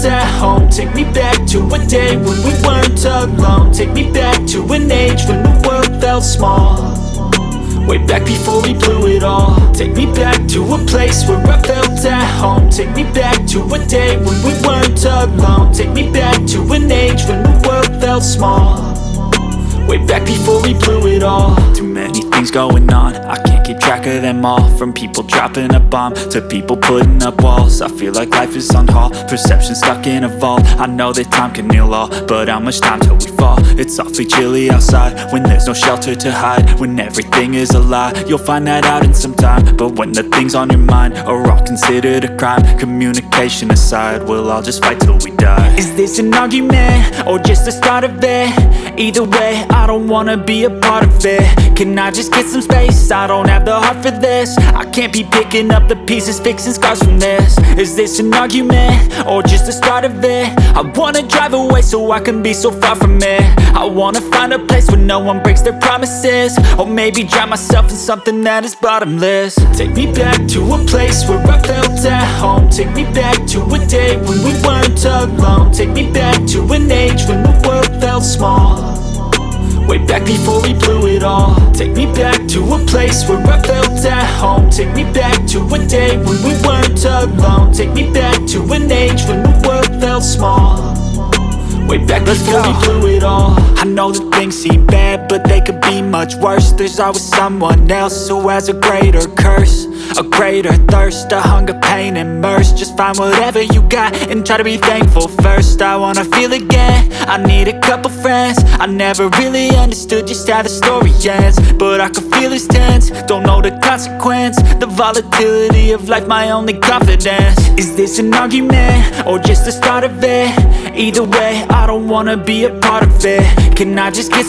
felt at home. Take me back to a day when we weren't alone. Take me back to an age when the world felt small, way back before we blew it all. Take me back to a place where I felt at home. Take me back to a day when we weren't alone. Take me back to an age when the world felt small, way back before we blew it all. Too many things going on, I can't keep track of them all. From people dropping a bomb to people putting up walls. I feel like life is on hold, perception stuck in a vault. I know that time can heal all, but how much time till we fall? It's awfully chilly outside when there's no shelter to hide. When everything is a lie, you'll find that out in some time. But when the things on your mind are all considered a crime, communication aside, we'll all just fight till we die. Is this an argument or just the start of it? Either way, I don't wanna be a part of it. Can I just get some space? I don't have the heart for this. I can't be picking up the pieces, fixing scars from this. Is this an argument or just the start of it? I wanna drive away so I can be so far from it. I wanna find a place where no one breaks their promises, or maybe drown myself in something that is bottomless. Take me back to a place where I felt at home. Take me back to a day when we weren't alone. Take me back to an age when the world felt small, way back before we blew it all. Take me back to a place where I felt at home. Take me back to a day when we weren't alone. Take me back to an age when the world felt small, way back before we blew it all. I know that things seem bad, but they could be much worse. There's always someone else who has a greater curse, a greater thirst, a hunger, pain, and mercy. Just find whatever you got and try to be thankful first. I wanna feel again, I need a couple friends. I never really understood just how the story ends, but I can feel it's tense, don't know the consequence. The volatility of life, my only confidence. Is this an argument or just the start of it? Either way, I don't wanna be a part of it. Can I just get